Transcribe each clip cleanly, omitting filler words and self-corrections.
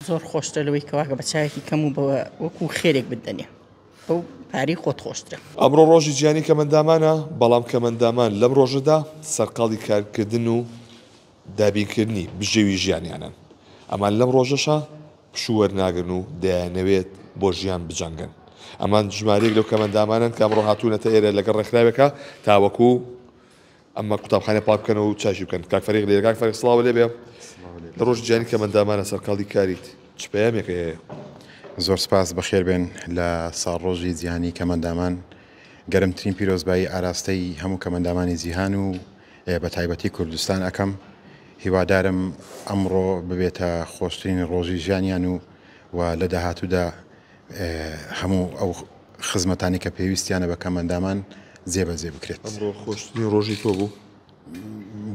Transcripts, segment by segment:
زۆر خۆشترە لەوەی کەواگە بە چاوێکی کەم و بەوە وەکو خێرێک بدەنێ ئەو پاری خۆت خۆشترە. ئەمڕۆ ڕۆژی گیانی کەمەندامانە، بەڵام کەمەندامان لەم ڕۆژەدا سەرقاڵی کارکردن و دابینکردنی بژێوی ژیانیانن. ئەمان لەم ڕۆژەشە پشووەەر ناگرن و دەیانەوێت بۆ ژیان بجەنگن. ئەمان ژمارەیەک لەو کەمەندامانن کە ئەمڕۆ هاتوونەتە ئێرە لەگەڵ ڕێکخراوێکە تاوەکو ئەمە قوتابخانە پاک بکەنەوە و چاشی بکەن. کاک فەریق لێرە. کاک فەریق سڵاو لێبێ. لە ڕۆژ گیانی کەمەندامانە سەرقاڵی کاریت چ پەیامێکە هەیە؟ زۆر سپاس بەخێر بێن لە ساڵڕۆژی جیهانی کەمەندامان. گەرمترین پیرۆزبایی ئاراستەی هەموو کەمەندامانی جیهان و بە تایبەتی کوردستان ئەەکەم. هیوادارم ئەمڕۆ ببێتە خۆشترین ڕۆژی ژیانیان و لە داهاتوودا هەموو ئەو خزمەتانی کە پێویستیانە بە کەمەندامان جێبەجێ بکرێت. ئەمڕۆ خۆشترین ڕۆژی تۆ بوو؟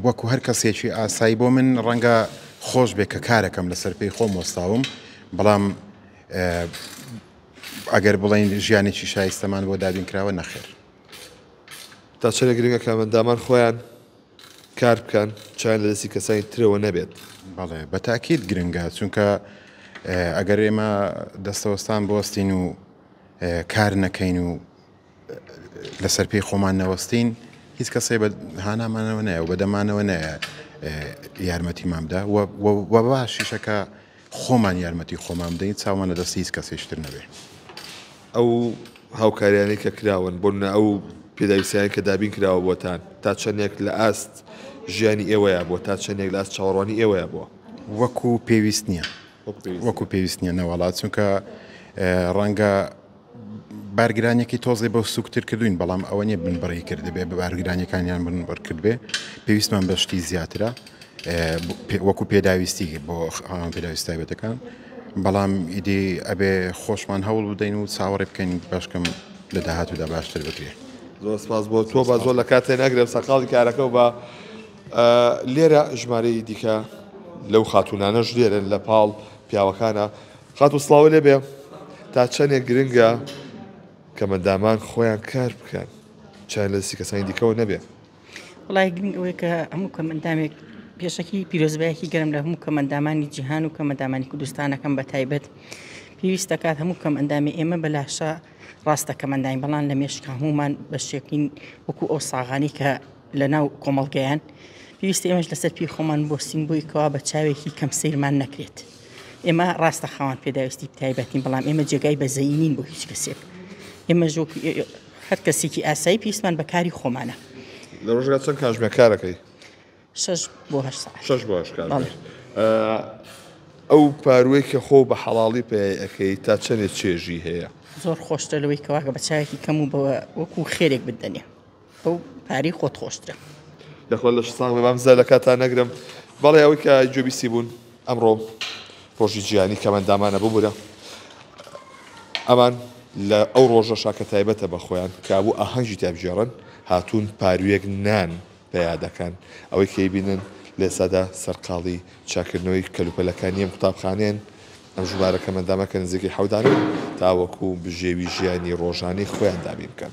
وەکو هەر کەسێکی ئاسایی بۆ من ڕەنگە خۆش بێ کە کارەکەم لەسەر پێی خۆم وەستاوم، بەڵام ئەگەر بڵین ژیانێکی شایستەمان بۆ دابینکراوە نەخێر. تا چەندێک گرنگە کەمەندامان خۆیان کار بکەن چیان لە دەستی کەسانی ترەوە نەبێت. بەڵێ بە تاکید گرنگە، چونکە ئەگەر ئێمە دەستەوەستان بوەستین و کار نەکەین و لەسەر پێی خۆمان نەوەستین، هیچ کەسێ بە هانامانەوە نایە و بەدەمانەوە نایە یارمەتیمان بدە و باشیشەکە خۆمان یارمەتی خۆمان بدەین، چاومان لە دەستی هیچ کەسێشتر نەبێ. ئەو هاوکاریانەی کە کراون بۆ ئەو پێداویستیان کە دابین کراوە بۆتان تا چەندێک لە ئاست ژیانی ئێوەیە بۆ تا چەندێک لە ئاست چاوەڕوانی ئێوەیە بووە وەکو پێویست نییە، وەکو پێویست نییە نەوەڵات، چونکە ڕەنگە بارگرانێکی تۆزێ بە سوکتتر کردوین، بەڵام ئەوە نیە بنبڕی کرد بێ بە بارگرانەکانیان بنبڕ کرد بێ. پێویستمان بەشتی زیاترە وەکو پێداویستی بۆ پێداویست تایبەتەکان، بەڵام ئیدی ئەبێ خۆشمان هەوڵ بدەین و چاوەڕێ بکەین باشکەم لە داهاتوودا باشتر بکرێ. زۆر سپاس بۆ تۆ بە زۆر لە کاتێ ناگرێت سەرقاڵی کارەکە و بە لێرە ژمارەی دیکە لەو خاتونانەش لێرن لە پاڵ پیاوەکانە. خاتو سڵاو لێبێ. تا چەندێک گرنگە کەمەندامان خۆیان کار بکەن چیان لە دەستی کەسانی دیکەەوە نەبێ؟ وڵای گرنگ ئەوەیە کە هەموو کەمەندامێک پێشەکی پیرۆزبایەکی گەرم لە هەموو کەمەندامانی جیهان و کەمەندامانی کوردستانەکەم بە تایبەت پێویست دەکات هەموو کەمەندامی ئێمە بەلاشە ڕاستە کەمەندانی بەڵام لە مێشک هەمومان بەشێکین وەکو ئەو ساغانی کە لە ناو کۆمەڵگەیان پێویستی ئێمەش لەسەر پێی خۆمان بۆستین بۆی کەوا بە چاوێکی کەم سیرمان نەکرێت. ئێمە ڕاستە خاوەن پێداویستی تایبەتین، بەڵام ئێمە جێگای بەزەینین بۆ هیچ کەسێک. ئێمە هەر کەسێکی ئاسایی پێویستمان بە کاری خۆمانە. لە ڕۆژگا چەند کاتژمێر کارەکەی؟ 6 بۆ 8 ساعت. 6 بۆ 8 کاتژمێر. ئەو پاروەی کە خۆ بە حەڵاڵی پێەکەی تا چەندێک چێژی هەیە؟ زۆر خۆشترە لەوەی کەواگە بە چاوێکی کەم و بەوە وەکو خێرێک بدەنێ ئەو پاری خۆت خۆشترە. دەخۆن لە ساڵ بەمزە لە کاتان نەگرم. بەڵێ ئەوەی کە جۆبیسی بوون ئەمڕۆ ڕۆژی گیانی کەمەندامانە ببوورە. ئەمان لە ئەو ڕۆژەشا کە تایبەتە بە خۆیان کابوو ئاهەنگی تابژێڕن هاتوون پارویەک نان پێیادەکەن ئەوەی کەیبینن لێسادا سەرقاڵی چاکردنەوەی کەلوپەلەکانی ئەم قوتابخانەیەن. ئەم ژمارە کەمەندامەکە نزیکی حەودانن تاوەکو بژێوی ژیانی ڕۆژانەی خۆیان دابین بکەن.